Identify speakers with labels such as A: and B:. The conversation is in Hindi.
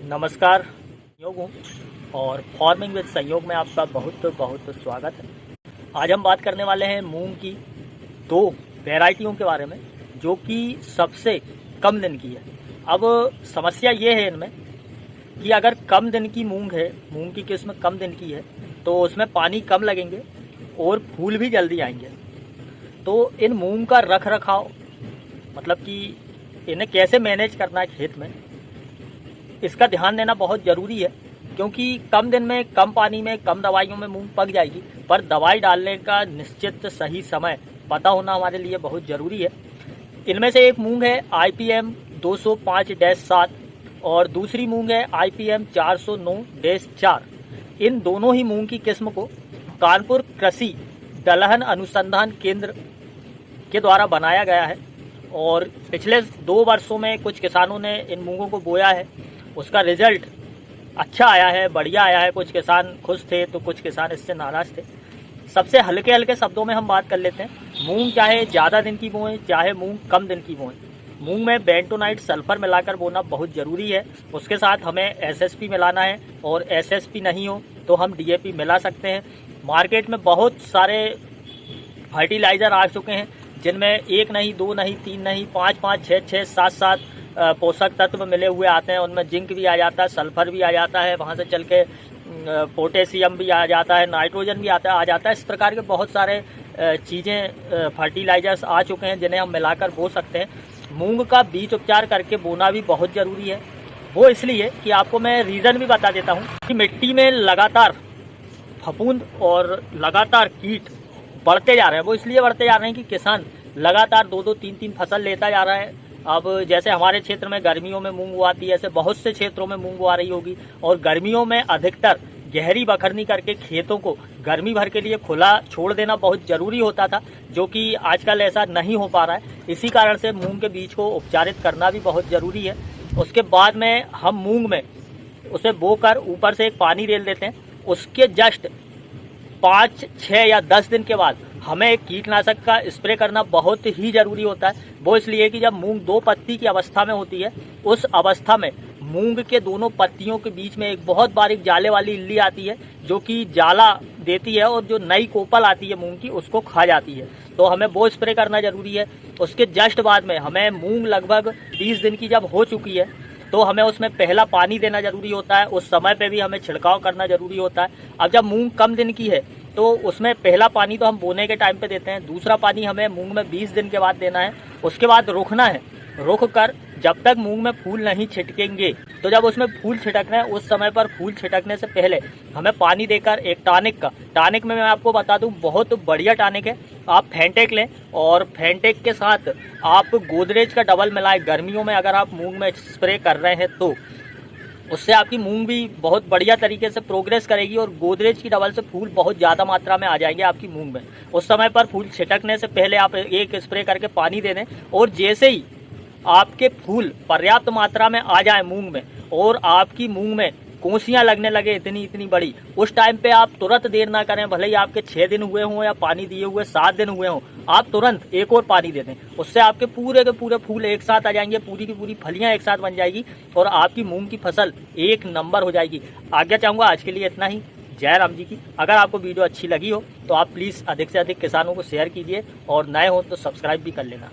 A: नमस्कार। संयोग हूँ और फार्मिंग विद संयोग में आपका बहुत बहुत स्वागत है। आज हम बात करने वाले हैं मूंग की दो वैरायटियों के बारे में जो कि सबसे कम दिन की है। अब समस्या ये है इनमें कि अगर कम दिन की मूंग है, मूंग की किस्म कम दिन की है, तो उसमें पानी कम लगेंगे और फूल भी जल्दी आएंगे। तो इन मूंग का रख रखाव मतलब कि इन्हें कैसे मैनेज करना है खेत में, इसका ध्यान देना बहुत ज़रूरी है। क्योंकि कम दिन में, कम पानी में, कम दवाइयों में मूंग पक जाएगी, पर दवाई डालने का निश्चित सही समय पता होना हमारे लिए बहुत ज़रूरी है। इनमें से एक मूंग है IPM 205-7 और दूसरी मूंग है IPM 409-4। इन दोनों ही मूंग की किस्म को कानपुर कृषि दलहन अनुसंधान केंद्र के द्वारा बनाया गया है और पिछले 2 वर्षों में कुछ किसानों ने इन मूंगों को बोया है। उसका रिजल्ट अच्छा आया है, बढ़िया आया है। कुछ किसान खुश थे तो कुछ किसान इससे नाराज़ थे। सबसे हल्के हल्के शब्दों में हम बात कर लेते हैं। मूंग चाहे ज़्यादा दिन की बोएं, चाहे मूंग कम दिन की बोएं, मूंग में बेंटोनाइट सल्फर मिलाकर बोना बहुत ज़रूरी है। उसके साथ हमें SSP मिलाना है और SSP नहीं हो तो हम DAP मिला सकते हैं। मार्केट में बहुत सारे फर्टिलाइज़र आ चुके हैं जिनमें 1 नहीं, 2 नहीं, 3 नहीं, 5-5, 6-6, 7-7 पोषक तत्व मिले हुए आते हैं। उनमें जिंक भी आ जाता है, सल्फर भी आ जाता है, वहाँ से चल के पोटेशियम भी आ जाता है, नाइट्रोजन भी आ जाता है। इस प्रकार के बहुत सारे चीज़ें फर्टिलाइजर्स आ चुके हैं जिन्हें हम मिलाकर बो सकते हैं। मूंग का बीज उपचार करके बोना भी बहुत ज़रूरी है। वो इसलिए कि आपको मैं रीज़न भी बता देता हूँ कि मिट्टी में लगातार फफूंद और लगातार कीट बढ़ते जा रहे हैं। वो इसलिए बढ़ते जा रहे हैं कि किसान लगातार 2-2, 3-3 फसल लेता जा रहा है। अब जैसे हमारे क्षेत्र में गर्मियों में मूंग उगाती है, ऐसे बहुत से क्षेत्रों में मूंग उगा रही होगी। और गर्मियों में अधिकतर गहरी बखरनी करके खेतों को गर्मी भर के लिए खुला छोड़ देना बहुत ज़रूरी होता था, जो कि आजकल ऐसा नहीं हो पा रहा है। इसी कारण से मूंग के बीज को उपचारित करना भी बहुत ज़रूरी है। उसके बाद में हम मूंग में उसे बोकर ऊपर से एक पानी रेल देते हैं। उसके जस्ट 5, 6 या 10 दिन के बाद हमें एक कीटनाशक का स्प्रे करना बहुत ही ज़रूरी होता है। वो इसलिए कि जब मूंग 2 पत्ती की अवस्था में होती है, उस अवस्था में मूंग के दोनों पत्तियों के बीच में एक बहुत बारीक जाले वाली इल्ली आती है जो कि जाला देती है और जो नई कोपल आती है मूंग की उसको खा जाती है। तो हमें वो स्प्रे करना ज़रूरी है। उसके जस्ट बाद में हमें मूंग लगभग 20 दिन की जब हो चुकी है तो हमें उसमें पहला पानी देना ज़रूरी होता है। उस समय पे भी हमें छिड़काव करना ज़रूरी होता है। अब जब मूंग कम दिन की है तो उसमें पहला पानी तो हम बोने के टाइम पे देते हैं, दूसरा पानी हमें मूंग में 20 दिन के बाद देना है। उसके बाद रुकना है। रुक कर जब तक मूंग में फूल नहीं छिटकेंगे, तो जब उसमें फूल छिटकना है उस समय पर फूल छिटकने से पहले हमें पानी देकर एक टॉनिक में मैं आपको बता दूं बहुत बढ़िया टॉनिक है। आप फेंटेक लें और फेंटेक के साथ आप गोदरेज का डबल मिलाएं। गर्मियों में अगर आप मूंग में स्प्रे कर रहे हैं तो उससे आपकी मूंग भी बहुत बढ़िया तरीके से प्रोग्रेस करेगी और गोदरेज की डबल से फूल बहुत ज़्यादा मात्रा में आ जाएंगे आपकी मूंग में। उस समय पर फूल छिटकने से पहले आप एक स्प्रे करके पानी दे दें और जैसे ही आपके फूल पर्याप्त मात्रा में आ जाए मूंग में और आपकी मूंग में कोसियाँ लगने लगे इतनी बड़ी, उस टाइम पे आप तुरंत देर ना करें। भले ही आपके 6 दिन हुए हों या पानी दिए हुए 7 दिन हुए हों, आप तुरंत एक और पानी दे दें। उससे आपके पूरे के पूरे फूल एक साथ आ जाएंगे, पूरी की पूरी फलियां एक साथ बन जाएगी और आपकी मूंग की फसल एक नंबर हो जाएगी। आज्ञा चाहूँगा आज के लिए इतना ही। जय राम जी की। अगर आपको वीडियो अच्छी लगी हो तो आप प्लीज़ अधिक से अधिक किसानों को शेयर कीजिए और नए हो तो सब्सक्राइब भी कर लेना।